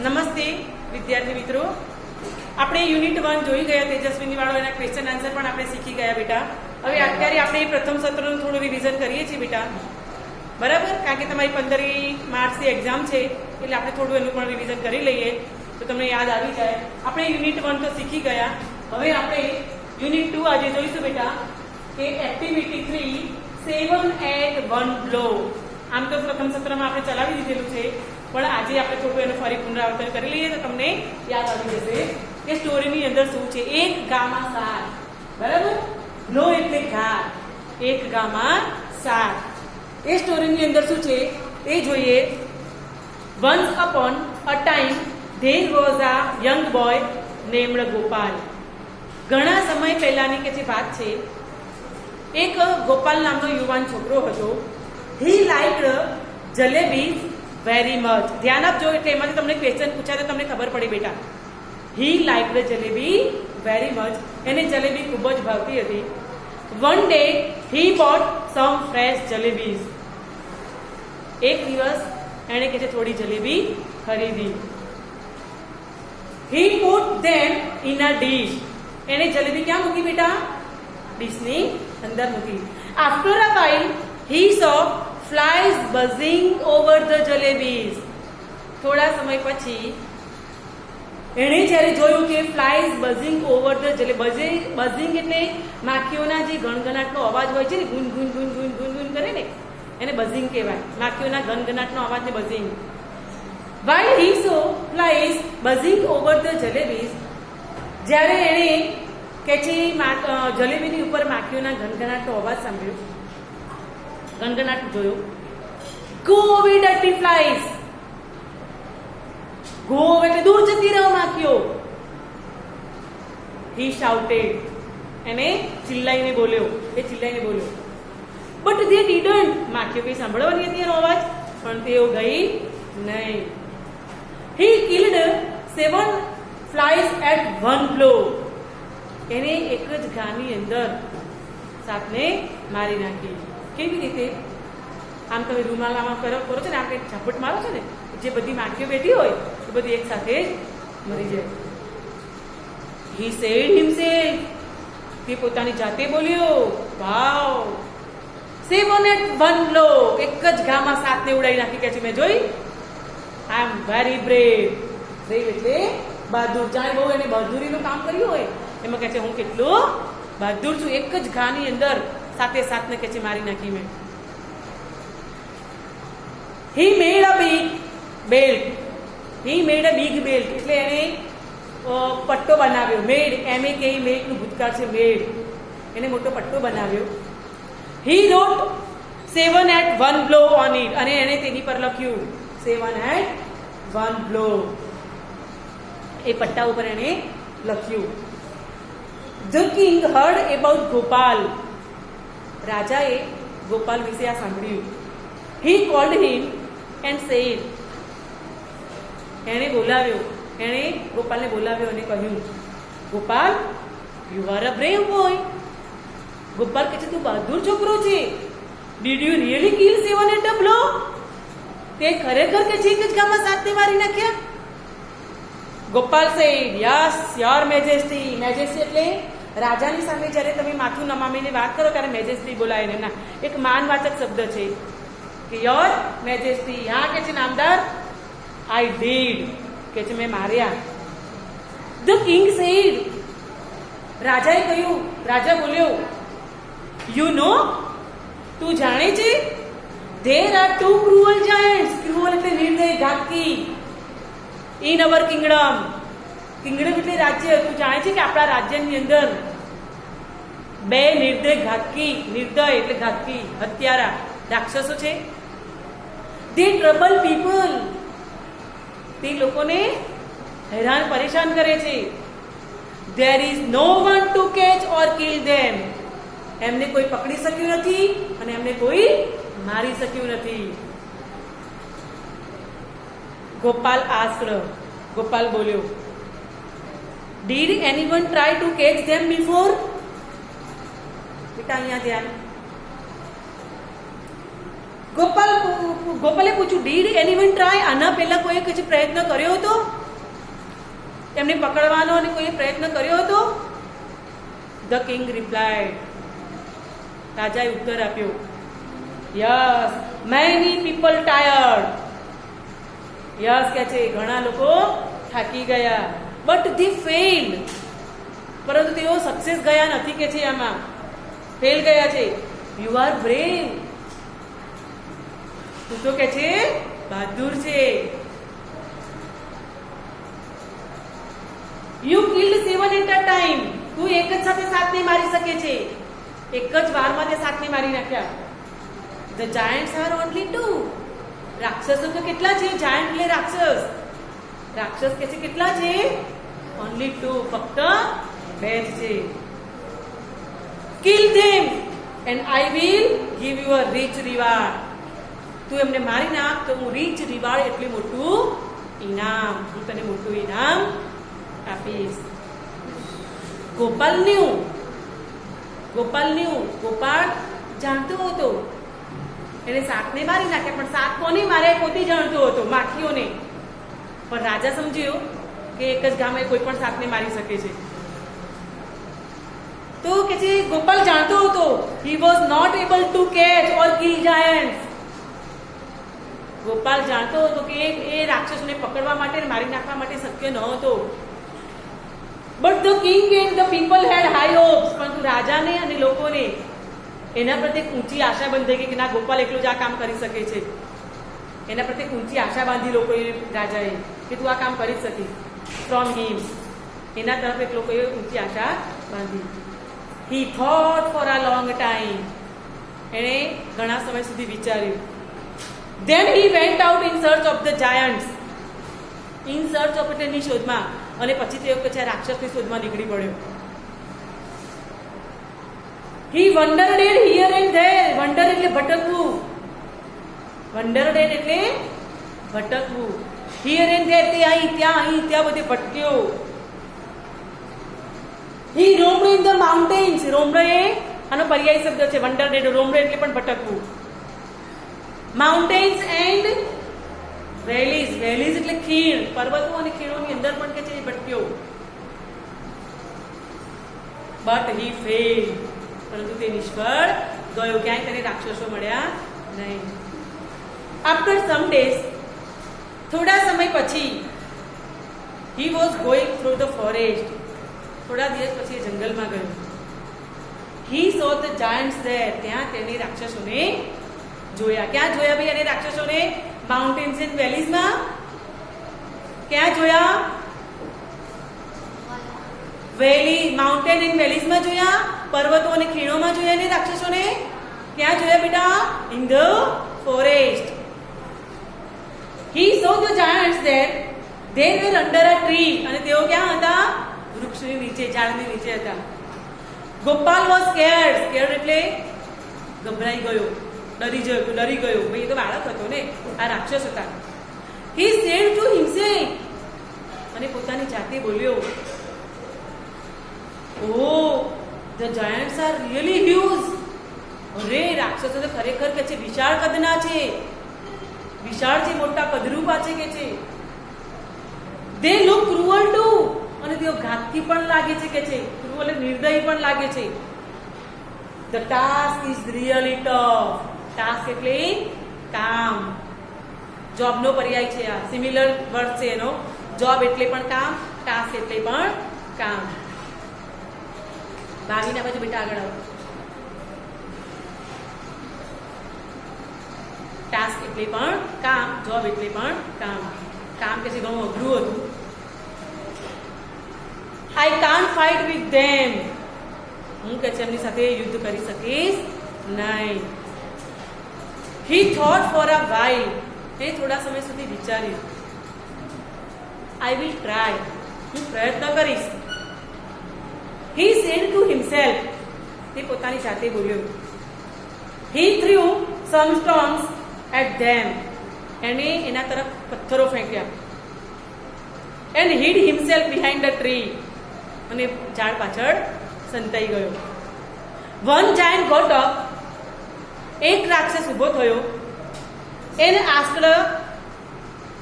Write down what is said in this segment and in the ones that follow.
નમસ્તે વિદ્યાર્થી મિત્રો, આપણે યુનિટ 1 જોઈ ગયા. તેજસ્વીની વાળો એના ક્વેશ્ચન આન્સર પણ આપણે શીખી ગયા બેટા. હવે અત્યારે આપણે પ્રથમ સત્રનું થોડું રિવિઝન કરીએ છીએ બેટા, બરાબર? કારણ કે તમારી 15 માર્ચની એક્ઝામ છે એટલે આપણે થોડું એનું પણ રિવિઝન કરી લઈએ તો તમને યાદ આવી જાય. આપણે યુનિટ 1 તો શીખી ગયા. હવે આપણે યુનિટ 2 આજે જોઈશું બેટા કે એક્ટિવિટી 3 7 at 1 blow. આમ તો પ્રથમ સત્રમાં આપણે ચલાવી દીધેલું છે, પણ આજે આપણે થોડું એનું ફરી પુનરાવર્તન કરી લઈએ તો તમને યાદ આવી જશે કે સ્ટોરીની અંદર શું છે. એક ગામાં સાત, બરાબર? બ્લો એટલે ઘા, એક ગામાં સાત. એ સ્ટોરીની અંદર શું છે એ જોઈએ. Once upon a time there was a young boy named Gopal. ઘણા સમય પહેલાની કે જે વાત છે, એક ગોપાલ નામનો યુવાન છોકરો હતો. હી લાઇક્ડ જલેબી વેરી મચ. ધ્યાન આપજો, એટલે એમાંથી તમને ક્વેશ્ચન પૂછાય તો તમને ખબર પડે બેટા. He liked jalebi very much. એને જલેબી ખૂબ જ ભાવતી હતી. One day he bought some fresh jalebis. એક દિવસ એણે કે છે થોડી જલેબી ખરીદી. He put them in a dish. એને જલેબી ક્યાં મૂકી બેટા? ડીશની અંદર મૂકી. After a while he saw flies buzzing over the jalebis. થોડા સમય પછી એણે જ્યારે જોયું કે flies buzzing over the jalebis. buzzing એટલે માખીઓના જે ગણગણાટનો અવાજ હોય છે ને, ગુન ગુન ગુન ગુન ગુન ગુન કરે ને, એને buzzing કહેવાય. માખીઓના ગણગણાટનો અવાજને buzzing. while he saw flies buzzing over the jalebis, જ્યારે એણે કે છે જલેબીની ઉપર માખીઓના ગણગણાટનો અવાજ સાંભળ્યો, ગણગણાટ જોયો. ગો અવે ડર્ટી ફ્લાઇઝ. ગો એટલે દૂર જતી રહો માખીઓ. હી શાઉટેડ. એને ચિલ્લાઈને બોલ્યો, એ ચિલ્લાઈને બોલ્યો. But they didn't. માખીઓ કઈ સાંભળવાની હતી એનો અવાજ, પણ તેઓ ગઈ નહીં. હી કિલ્ડ 7 ફ્લાઇઝ એટ 1 બ્લો. એને એક જ ઘાની અંદર સાતને મારી નાખી. કેવી રીતે? આમ તમે રૂમાલામાં કરો છો ને, આપણે ઝાપટ મારો છો ને, જે બધી માખીઓ બેઠી હોય એ બધી એક સાથે જ મરી જાય. He said himself. તે પોતાની જાતે બોલ્યો, વાવ, 7 at 1 blow. એક જ ઘામાં સાતને ઉડાવી નાખી. કે છે મેં જોઈ, આઈ એમ વેરી બ્રેવ. બ્રેવ એટલે બહાદુર. જાણે બહુ એને બહાદુરીનું કામ કર્યું હોય એમાં કહે છે હું કેટલો બહાદુર છું. એક જ ઘાની અંદર સાતે સાતને કે છે મારી નાખી મેં. He made a big belt. He made a big belt એટલે એને પટ્ટો બનાવ્યો. મેડ, એમ એ કે મેડ નું ભૂતકાળ છે, મેડ. એને મોટો પટ્ટો બનાવ્યો. હી રોટ 7 at 1 blow on it. અને એને તેની પર લખ્યું 7 at 1 blow. એ પટ્ટા ઉપર એને લખ્યું. The king heard about Gopal. રાજાએ ગોપાલ વિશે આ સાંભળ્યું. He called him and said. એણે બોલાવ્યો, એણે ગોપાલને બોલાવ્યો અને કહ્યું, Gopal, you are a brave boy. Gopal કહે છે તું બહાદુર છોકરો છે. Did you really kill 7 at a blow? તે ખરેખર કે છે કે જ ગામમાં સાતને મારી નાખ્યા? Gopal said, yes, your majesty. Majesty એટલે રાજાની સામે જ્યારે તમે માથું નમામીને વાત કરો ત્યારે મેજેસ્ટી બોલાય ને. ના, એક માનવાચક શબ્દ છે કે યોર મેજેસ્ટી. હા કે છે નામદાર, આઈ ડીડ. કે છે મેં માર્યા. The king said. રાજાએ કહ્યું, રાજા બોલ્યો, યુ નો, તું જાણે છે, there are 2 cruel giants. Cruel એટલે નિર્દય, ઘાતકી. In our kingdom. કિંગડમ એટલે રાજ્ય. તું જાણે છે કે આપણા રાજ્યની અંદર 2 નિર્દય ઘાતકી, નિર્દય એટલે ઘાતકી, હત્યારા રાક્ષસો છે. They trouble people. તે લોકોને હેરાન પરેશાન કરે છે. There is no one to catch or kill them. એમને કોઈ પકડી શક્યું નથી અને એમને કોઈ મારી શક્યું નથી. ગોપાલ આસ્ક્ડ. ગોપાલ બોલ્યો, Did anyone try to catch them before? બેટા અહીંયા ધ્યાન. ગોપાલે પૂછ્યું, ડીડ એનીવન ટ્રાય? આના પહેલા કોઈ କିଛି પ્રયત્ન કર્યો હતો એમને પકડવાનો અને કોઈ પ્રયત્ન કર્યો હતો? ધ કિંગ રિપ્લાયડ, રાજાએ ઉત્તર આપ્યો, yes many people tired. Yes કે છે, ઘણા લોકો થાકી ગયા. બટ ધી ફેલ, પરંતુ તેઓ સક્સેસ ગયા નથી કે છે, આમાં ફેલ ગયા છે. યુ આર બ્રેવ, તું તો કે છે બહાદુર છે. You killed 7 at a time, તું એક જ સાથે 7 ને મારી શકે છે. એક જ વારમાં તે 7 ને મારી નાખ્યા. ધ જાયન્ટ્સ આર ઓનલી 2, રાક્ષસો તો કેટલા છે? જાયન્ટ એટલે રાક્ષસ. રાક્ષસ કે છે કેટલા છે? ઓનલી 2, ફક્ત 2 જ છે. Kill them and I will give you a rich reward. તું એમને મારી નાખ તો હું રીચ રિવાર્ડ એટલે મોટું ઇનામ, હું તને મોટું ઇનામ આપીશ. ગોપાલ ગોપાલ જાણતો હતો એને 7 ને મારી નાખ્યા, પણ 7 કોને મારે પોતે જાણતો હતો, માખીઓને. પણ રાજા સમજ્યો કે એક જ ગામે કોઈ પણ 7 ને મારી શકે છે. તો કે છે ગોપાલ જાણતો હતો, he was not able to catch or kill giants. Gopal જાણતો હતો કે એ રાક્ષસને પકડવા માટે મારી નાખવા માટે શક્ય ન હતો. But the king and the people had high hopes, પરંતુ રાજાને અને લોકોને એના પ્રત્યે ઊંચી આશા બંધાઈ ગઈ કે ના, ગોપાલ એકલો જ આ કામ કરી શકે છે. એના પ્રત્યે ઊંચી આશા બાંધી લોકોએ, રાજાએ, કે તું આ કામ કરી શકી. ફ્રોમ હિમ, એના તરફ એક લોકોએ ઊંચી આશા બાંધી. હી thought for a long time, એણે ઘણા સમય સુધી વિચાર્યું. Then he went out in search of the Giants, in search of any શોધમાં, અને પછી તે વખતે રાક્ષસની શોધમાં નીકળી પડ્યો. હી વન્ડરડેડ હિયર એન્ડ ધેર, વન્ડર એટલે ભટકવું, વન્ડરડેડ એટલે ભટકવું. હિયર એન્ડ ધેર, તે અહીં ત્યાં બધે ભટક્યો. હી રોમ્ડ ઇન ધ માઉન્ટેન્સ, રોમ્ડ એ આનો પર્યાય શબ્દ છે. વન્ડરડેડ, રોમ્ડ એટલે પણ ભટકવું. માઉન્ટેન્સ એન્ડ વેલીઝ, વેલીઝ એટલે ખીણ, પર્વતો અને ખીણોની અંદર પણ કે છે ભટક્યો. બટ હી ફેલ, પરંતુ તે નિષ્ફળ ગયો. ક્યાંય તેને રાક્ષસો મળ્યા નહીં. આફ્ટર સમ ડેઝ, થોડા સમય પછી, he was going through the forest, થોડા દિવસ પછી એ જંગલમાં ગયો. હી સો ધ જાયન્ટ્સ ધેર, ત્યાં તેને રાક્ષસોને જોયા. ક્યાં જોયા ભાઈ એને રાક્ષસોને? Mountains and વેલીઝમાં. ક્યાં જોયા? વેલી, માઉન્ટેન એન્ડ વેલીઝમાં જોયા, પર્વતો અને ખીણોમાં જોયા ને રાક્ષસોને. ક્યાં જોયા બેટા? In the forest. He so the Giants there, they were under a tree, અને તેઓ ક્યાં હતા? વૃક્ષની નીચે, ઝાડની નીચે હતા. ગોપાલ was scared, scared એટલે ગભરાઈ ગયો, ડરી ગયો. ભાઈ એ તો બાળક હતો ને, આ રાક્ષસ હતા. He said to himself, અને પોતાની જાતે બોલ્યો, oh, the giants are really huge. અરે રાક્ષસો તો ખરેખર કે છે વિશાળ કદના છે, વિશાળ છે, મોટા કદરૂપા છે કે છે. They look cruel too, અને તેઓ ઘાતકી પણ લાગે છે કે છે, ક્રુઅલ એટલે નિર્દયી પણ લાગે છે. The task is really tough. Task એટલે કામ, જોબનો પર્યાય છે. આ સિમિલર વર્ડ છે એનો. જોબ એટલે પણ કામ, ટાસ્ક એટલે પણ કામ. ભાગીના બાજુ બેટા આગળ આવો. ટાસ્ક એટલે પણ કામ, જોબ એટલે પણ કામ. કામ કે છે ઘણું અઘરું હતું. I can't fight with them, હું કે છે એમની સાથે યુદ્ધ કરી શકીશ નહીં. He thought for a while, એ થોડા સમય સુધી વિચાર્યું. આઈ વિલ ટ્રાય, હું પ્રયત્ન કરીશ. હી સેડ ટુ હિમસેલ્ફ, તે પોતાની જાતે બોલ્યો. He threw some stones at them, એને એના તરફ પથ્થરો ફેંક્યા. And hid himself behind the tree, અને ઝાડ પાછળ સંતાઈ ગયો. વન જાયન્ટ ગોટ અપ, એક રાક્ષસ ઉભો થયો. એને આસ્કડ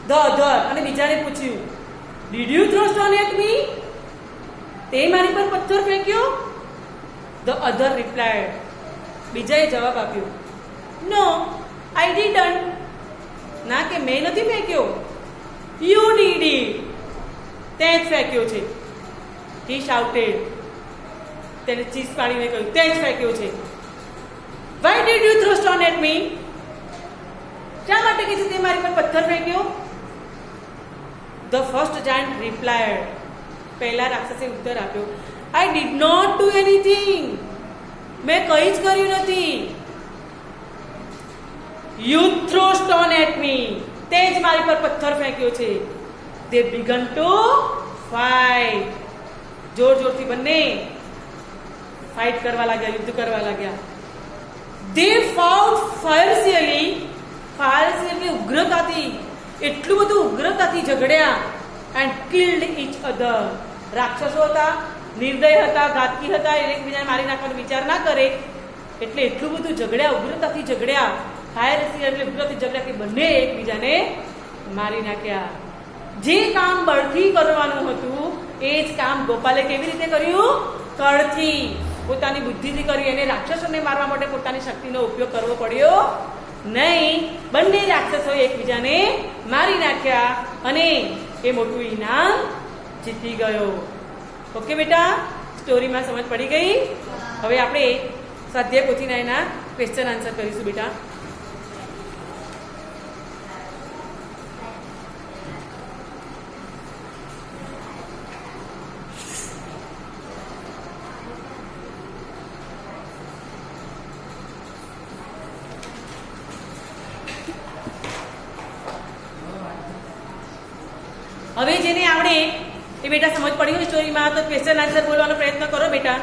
ધ અધર, અને બીજાને પૂછ્યું did you throw stone at me? તે મારી પર પથ્થર ફેંક્યો? ધ અધર રિપ્લાયડ, બીજાએ જવાબ આપ્યો નો આઈ ડીડન્ટ, ના કે મેં નથી ફેંક્યો. યુ ડીડ ઇટ, તે જ ફેંક્યો છે. હી શાઉટેડ, તેને ચીસ પાડીને કહ્યું તે જ ફેંક્યો છે. Why did you throw stone at me? શા માટે કે છે તે મારી પર પથ્થર ફેંક્યો? ધ ફર્સ્ટ જાયન્ટ રિપ્લાયડ, પહેલા રાક્ષસે ઉત્તર આપ્યો I did not do anything, મેં કંઈ જ કર્યું નથી. You throw stone at me, તે જ મારી પર પથ્થર ફેંક્યો છે. દે બિગન ટુ ફાઇટ, જોર જોરથી બંને ફાઇટ કરવા લાગ્યા, યુદ્ધ કરવા લાગ્યા. દે ફાઉટ ફાયરસિયલી, ફાયરસિયલી એટલે ઉગ્રતાથી, એટલું બધું ઉગ્રતાથી ઝઘડ્યા. એન્ડ કિલ્ડ ઈચ અધર, રાક્ષસો હતા, નિર્દય હતા, ઘાતકી હતા, એકબીજાને મારી નાખવાનો વિચાર ના કરે એટલે એટલું બધું ઝઘડ્યા, ઉગ્રતાથી ઝઘડ્યા. ફાયરસિયલ એટલે ઉગ્રતાથી ઝઘડ્યા કે બંને એકબીજાને મારી નાખ્યા. જે કામ બળથી કરવાનું હતું એ જ કામ ગોપાલે કેવી રીતે કર્યું? કળથી, પોતાની બુદ્ધિથી કર્યું. એને રાક્ષસોને મારવા માટે પોતાની શક્તિનો ઉપયોગ કરવો પડ્યો નહીં. બંને રાક્ષસો એકબીજાને મારી નાખ્યા અને એ મોટું ઇનામ જીતી ગયો. ઓકે બેટા, સ્ટોરીમાં સમજ પડી ગઈ? હવે આપણે સ્વાધ્યાય પોથીના એના ક્વેશ્ચન આન્સર કરીશું બેટા. હવે જેને આવડે એ બેટા સમજ પડી હોય સ્ટોરીમાં તો ક્વેશ્ચન આન્સર બોલવાનો પ્રયત્ન કરો બેટા.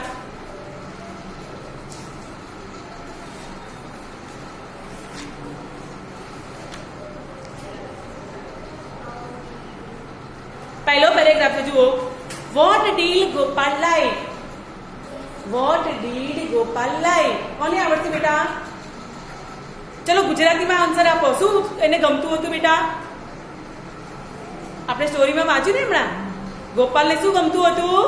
પહેલો પેરેગ્રાફ જુઓ. Vote did Gopal like? Vote did Gopal like? કોને આવડશે બેટા? ચલો ગુજરાતીમાં આન્સર આપો. શું એને ગમતું હતું બેટા? આપણે સ્ટોરીમાં વાંચ્યું ને હમણાં, ગોપાલને શું ગમતું હતું?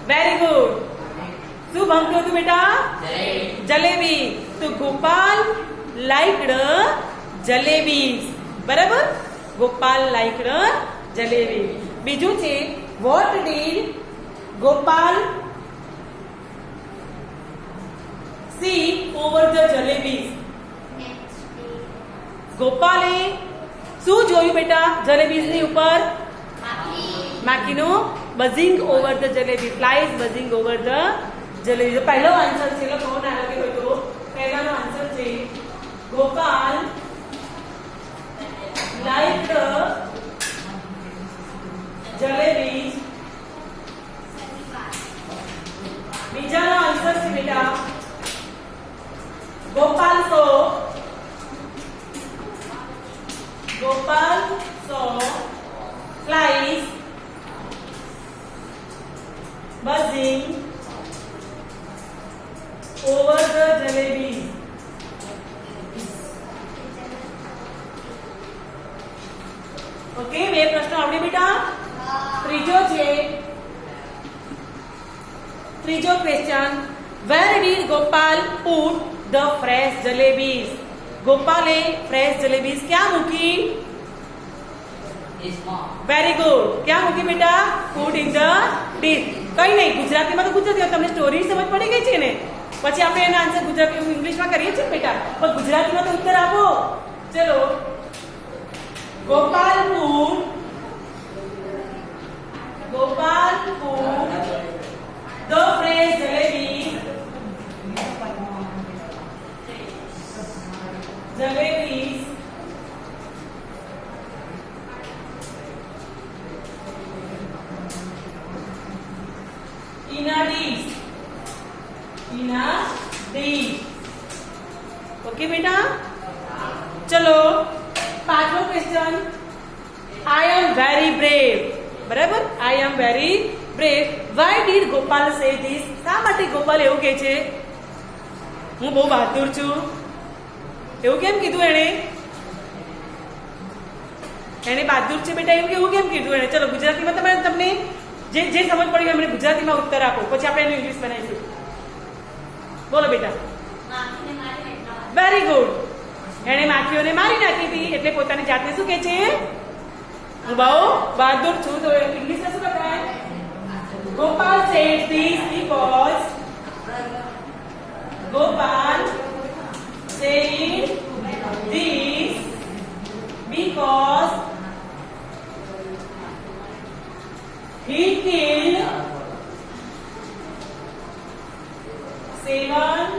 Very good. શું ગમતું હતું બેટા? જલેબી. તો ગોપાલ લાઈકડ જલેબીસ. બરાબર, ગોપાલ લાઈકડ જલેબી. બીજું છે what did Gopal see over the jalebis? ગોપાલે શું જોયું બેટા જલેબીની ઉપર? માખીનું buzzing over the jalebi, flies buzzing over the jalebi. પહેલો આન્સર છે, એટલે કોણ આવે કે તો પહેલાનો આન્સર છે ગોપાલ લાઈક જલેબી. બીજાનો આન્સર છે બેટા Gopal saw flies buzzing over the jalebi. Okay, બે પ્રશ્નો આવડે બેટા? ત્રીજો છે, ત્રીજો question, where did Gopal put the fresh jalebis? ગોપાલે ફ્રેશ જલેબીસ ક્યાં મૂકી? Very good. ક્યાં મૂકી બેટા? Put in the dish. કઈ નહીં, ગુજરાતીમાં તો ગુજરાતી, તમને સ્ટોરી સમજ પડી ગઈ છે ને, પછી આપણે એના આન્સર ગુજરાતી ઇંગ્લિશમાં કરીએ છીએ બેટા, પણ ગુજરાતીમાં તો ઉત્તર આપો. ચલો, Gopal put the fresh jalebi jalebi's in a dish. Okay बेटा, चलो पांचवा question, I am very brave. बराबर, I am very brave. Why did Gopal say this? શા માટે ગોપાલ એવું કહે છે હું બહુ બહાદુર છું? એવું કેમ કીધું એને બહાદુર છે બેટા એવું કેમ કીધું એને? ચલો ગુજરાતીમાં તમને જે સમજ પડી એમને ગુજરાતીમાં ઉત્તર આપો, પછી આપણે એનું ઇંગ્લિશ બનાવીશું. બોલો બેટા. Very good. એને માખીઓને મારી નાખી હતી એટલે પોતાની જાતને શું કહે છે? હું બહુ બહાદુર છું. તો ઇંગ્લિશમાં શું લખાય? Gopal said this because Gopal said this because he killed 7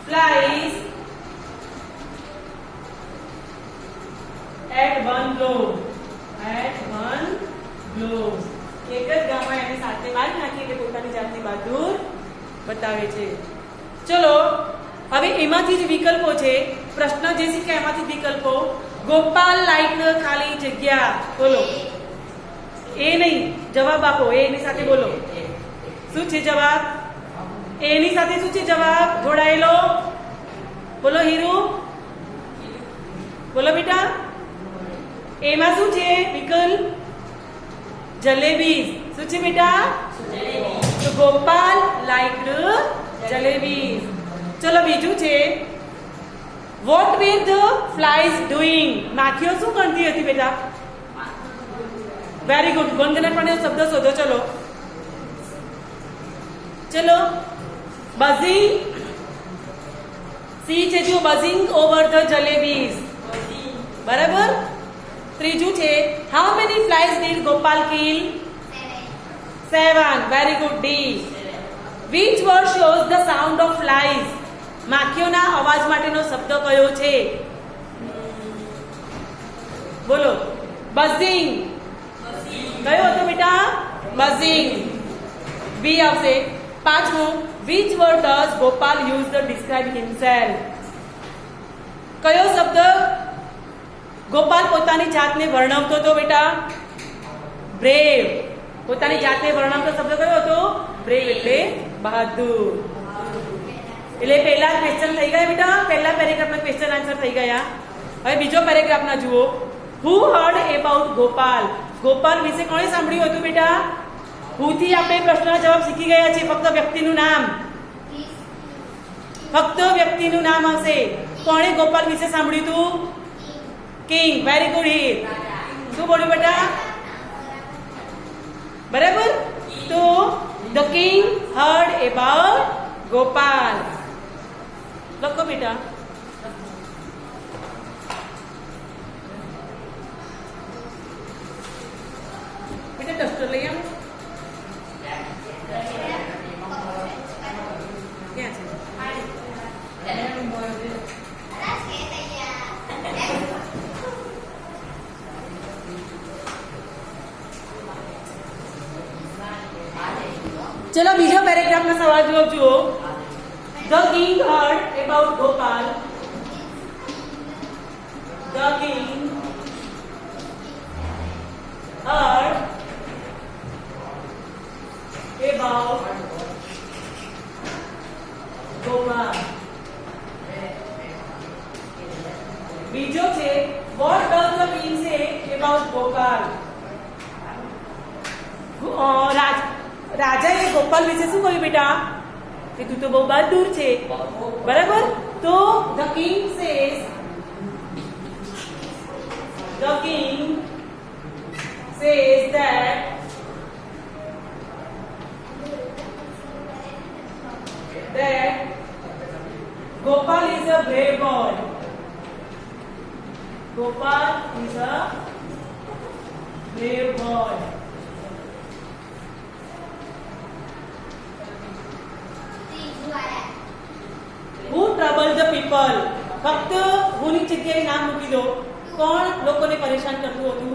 flies at one blow. At one blow. એક જ ગામમાં એની સાથે મારી નાખી એટલે પોતાની જાતની બહાદુર બતાવે છે. ચલો હવે એમાંથી જ વિકલ્પો છે. પ્રશ્ન જે શીખ્યા એમાંથી વિકલ્પો. ગોપાલ લાઈક ખાલી જગ્યા. બોલો. એ નહીં, જવાબ આપો. એની સાથે બોલો. શું છે જવાબ? એની સાથે શું છે જવાબ જોડાયેલો? બોલો હીરુ. બોલો બેટા. એમાં શું છે વિકલ્પ? જલેબી. શું છે બેટા? તો ગોપાલ લાઈક્ડ જલેબી. ચલો બીજું છે what were the flies doing. માખીઓ શું કરતી હતી બેટા? Very good. ગણગણાટ પણ શબ્દ શોધો. ચલો બઝિંગ. સી છે જો બઝિંગ ઓવર ધ જલેબીઝ. બરાબર. ત્રીજું છે how many flies did Gopal kill? 7. Very good. D. Which word shows the sound of flies. માખીઓના અવાજ માટેનો શબ્દ કયો છે? બોલો. બઝિંગ. કયો હતો બેટા? બઝિંગ. બી આવશે. પાંચમું which word does Gopal use the describe himself. કયો શબ્દ ગોપાલ પોતાની જાતને વર્ણવતો હતો બેટા? બ્રેવ. પોતાની જાતને વર્ણવતો શબ્દ કયો હતો? બ્રેવ એટલે બહાદુર. એટલે પહેલા ક્વેશ્ચન થઈ ગયા બેટા. પહેલા પેરેગ્રાફના ક્વેશ્ચન આન્સર થઈ ગયા. હવે બીજો પેરેગ્રાફના જુઓ. હુ હર્ડ એબાઉટ ગોપાલ. ગોપાલ વિશે કોણે સાંભળ્યું હતું બેટા? હુ થી આપણે પ્રશ્નના જવાબ શીખી ગયા છે. ફક્ત વ્યક્તિનું નામ. ફક્ત વ્યક્તિનું નામ આવશે. કોણે ગોપાલ વિશે સાંભળ્યું હતું? કિંગ. Very good. હીર. શું બોલ્યું બેટા? બરાબર. તો the king heard about Gopal. લખો બેટા. બેટા ડસ્ટર લઈ આવો. ક્યાં છે? ચલો બીજો પેરેગ્રાફનો સવાલ જુઓ. The king heard about Gopal. The king heard about Gopal. બીજો છે what does the king say about Gopal. રાજાએ ગોપાલ વિશે શું કહ્યું બેટા? કે તું તો બહુ બહાદુર છે. બરાબર. તો the king says that Gopal is a brave boy. Gopal is a brave boy. Who troubled the people. ફક્ત હુની જગ્યાએ નામ મૂકી દો. કોણ લોકોને પરેશાન કરતું હતું?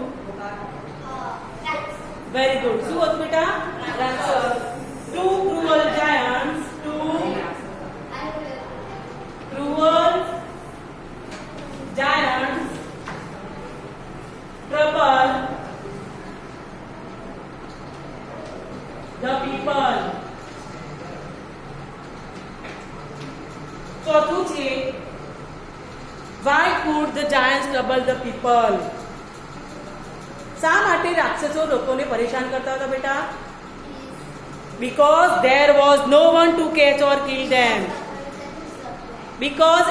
Very good. શું હતું બેટા? રાક્ષસ. Two cruel giants. Trouble the people. ચોથું could the giants trouble the people? શા માટે રાક્ષસો લોકોને પરેશાન કરતા હતા બેટા? Because there was no one to catch or kill them. Because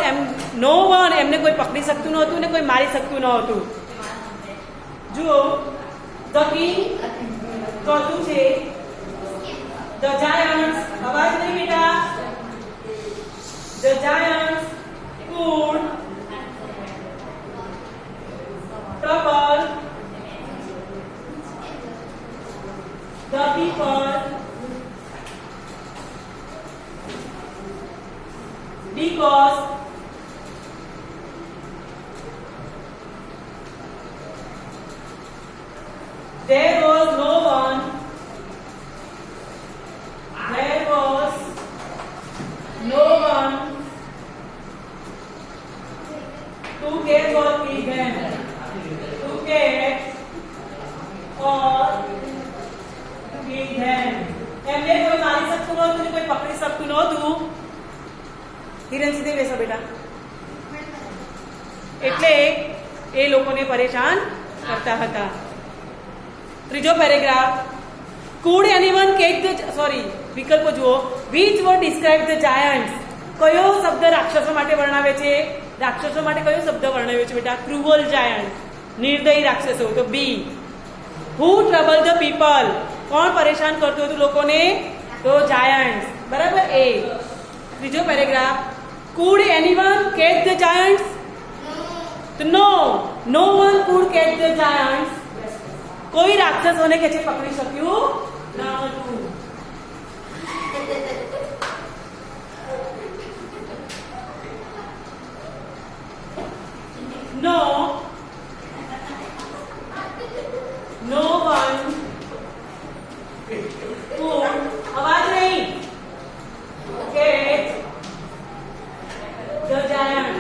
no one, એમને કોઈ પકડી શકતું નહોતું ને કોઈ મારી શકતું નહોતું. જુઓ, the king, ચોથું છે the giants. અવાજ નહીં બેટા. The giants could trouble the people because there was no one to catch or kill them. To catch or kill them. એમને કોઈ મારી શકતું નહોતું ને કોઈ પકડી શકતું નહોતું. હિરેન સીધે બેસો બેટા. એટલે એ લોકોને પરેશાન કરતા હતા. ત્રીજો paragraph. Could anyone catch the વિકલ્પો જુઓ. Which word describe the giants? કયો શબ્દ રાક્ષસો માટે વર્ણવે છે? રાક્ષસો માટે કયો શબ્દ વર્ણવ્યો છે બેટા? ક્રુઅલ જાયન્ટ, નિર્દયી રાક્ષસો. તો બી. Who trouble the people? કોણ પરેશાન કરતું હતું લોકોને? તો જાયન્ટ્સ. બરાબર. એ. ત્રીજો paragraph. Could anyone catch the giants? No one could catch the giants. કોઈ રાક્ષસોને કે છે પકડી શક્યું નહોતું. No one could, आवाज नहीं, catch the giant.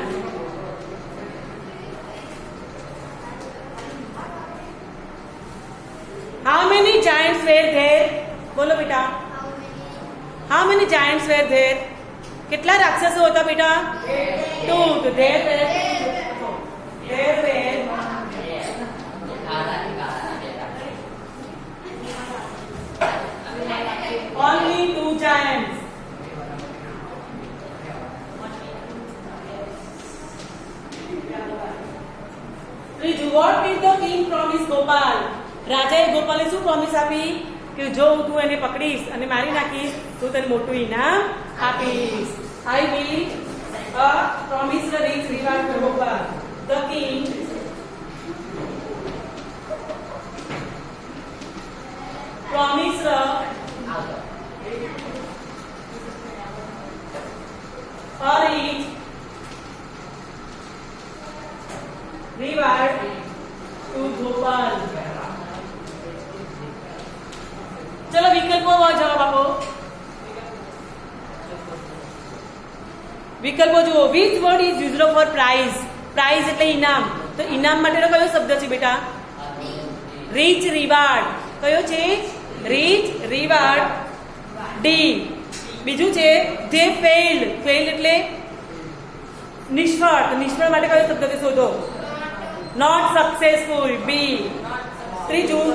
How many giants were there? बोलो बेटा. How many giants were there? कितना राक्षसो होता बेटा? 2. तो there were only 2 giants. ત્રીજું. What did the king promise Gopal? રાજાએ ગોપાલને શું પ્રોમિસ આપી? કે જો તું એને પકડીશ અને મારી નાખીશ તો તને મોટું ઇનામ આપીશ. I will promise the rich reward to Gopal. The king promised a rich reward to Gopal. चलो विकल्पो जवाब आपो. વિકલ્પો જુઓ. which word is used for prize? prize એટલે ઇનામ. તો ઇનામ માટેનો કયો શબ્દ છે બેટા? Rich reward. કયો છે? Rich reward. ડી. બીજું છે they failed. failed એટલે નિષ્ફળ. તો નિષ્ફળ માટે કયો શબ્દ છે શોધો? not successful. બી. ત્રીજું.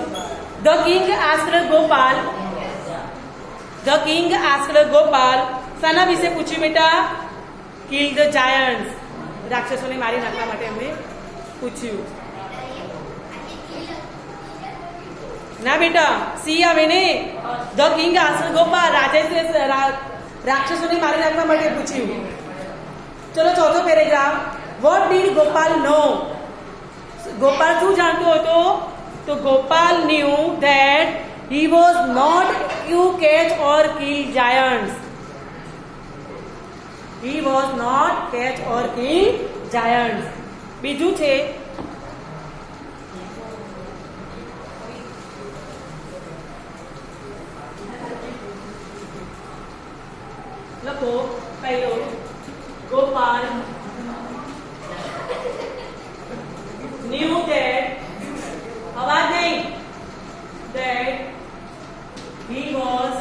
The king asked Gopal. The king asked Gopal. શાના વિશે પૂછ્યું બેટા? Kill the giants. રાક્ષસોને મારી નાખવા માટે એમણે પૂછ્યું. ના બેટા, સી આવે ને. The king asked Gopal. રાજાએ રાક્ષસોને મારી નાખવા માટે પૂછ્યું. ચલો ચોથો paragraph. What did Gopal know? Gopal શું જાણતો હતો? તો Gopal knew that he was not to catch or kill giants. He was not catch or kill giants. બીજું છે લખો પહેલો. ગોપાલ knew that, आवाज नहीं, that he was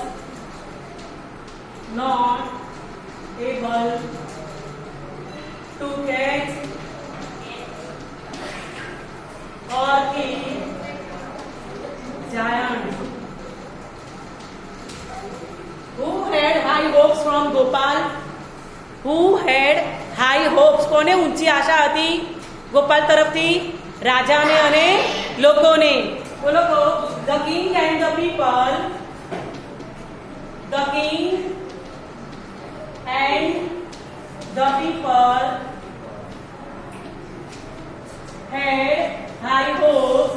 not able to catch કોને ઊંચી આશા હતી ગોપાલ તરફથી? રાજાને અને લોકોને. બોલો કહો. The king and the people. The king and the people had high hopes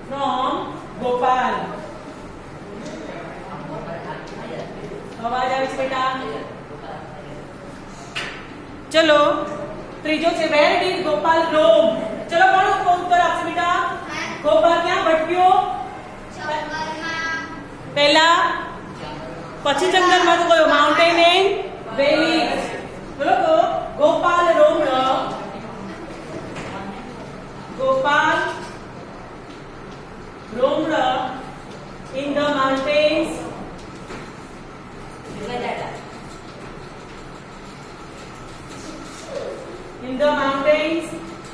from Gopal. અવાજ આવે છે બેટા? ચલો ત્રીજો છે વેર ડીડ ગોપાલ રોમ. ચલો કોણ ઉત્તર આપશે બેટા? ગોપાલ ક્યાં ભટક્યો? પહેલા, પછી જંગલમાં તો કયો? Mountain and valleys. બોલો તો Gopal roam. Gopal roamed in the mountains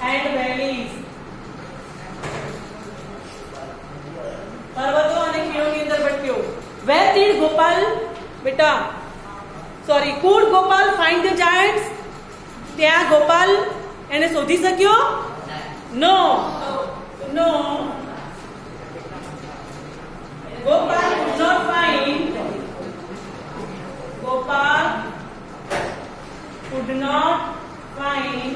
and valleys. પર્વતો અને ખીણોની અંદર ભટક્યો. Where did Gopal બેટા could Gopal find the giants? ત્યાં ગોપાલ એને શોધી શક્યો? No. Gopal could not find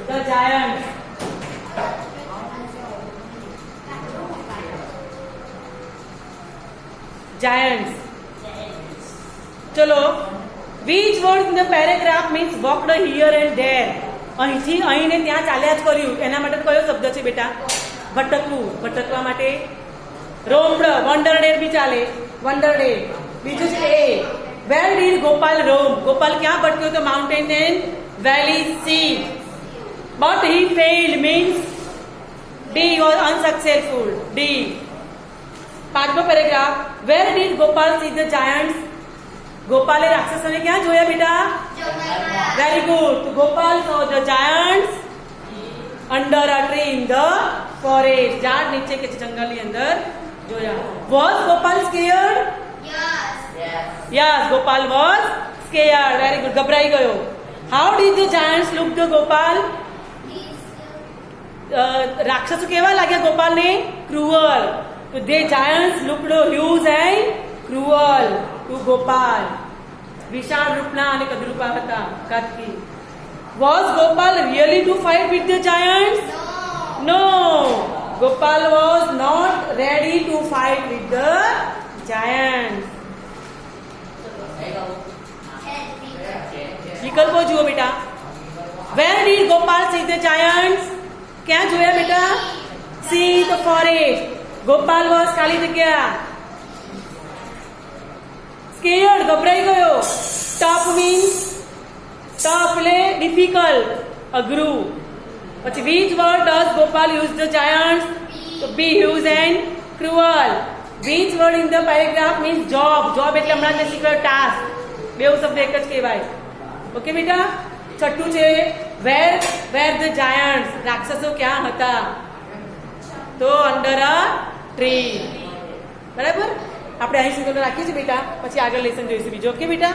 the giants. ચલો which word in the paragraph means walked here and there? અહીંથી અહીં ને ત્યાં ચાલ્યા જ કર્યું. એના માટે કયો શબ્દ છે બેટા? ભટકવું. ભટકવા માટે રોમ્ડ. વન્ડરડેડ બી ચાલે. વન્ડરડેડ. બીજું છે એ where did Gopal roam. Gopal ક્યાં ભટક્યો? તો mountain and valley C. But he failed means D or unsuccessful. D. પાંચમો paragraph where did Gopal see the giants. ગોપાલે રાક્ષસોને ક્યાં જોયા બેટા? Very good. તો Gopal saw the giants under a tree in the forest. ઝાડ નીચે કે જંગલની અંદર જોયા. Was Gopal scared? Yes, Gopal was scared. Very good. ગભરાઈ ગયો. How did the giants look the Gopal? રાક્ષસો કેવા લાગ્યા ગોપાલને? ક્રુઅલ. તો they giants looked huge and cruel to Gopal. વિશાળ રૂપના અને કદરૂપા હતા. Kartik. Was Gopal really to fight with the giants? No. Gopal was not ready to fight with the giants. વિકલ્પો જુઓ બેટા. Where did Gopal see the giants? ક્યાં જોયા બેટા? See the forest. Gopal was ખાલી જગ્યા. Scared. ગભરાઈ ગયો. Tough means tough એટલે ડિફિકલ્ટ, અઘરું. પછી which word does Gopal use the giants? તો be huge and cruel. Which word in the paragraph means job? job એટલે હમણાં જ શીખવાયો ટાસ્ક. બે શબ્દ એક જ કહેવાય. ઓકે બેટા. છઠ્ઠું છે where the giants. રાક્ષસો ક્યાં હતા? તો under a tree. બરાબર. આપણે અહીં સુધી રાખીએ છીએ બેટા. પછી આગળ લેસન જોઈશું બીજો. ઓકે બેટા.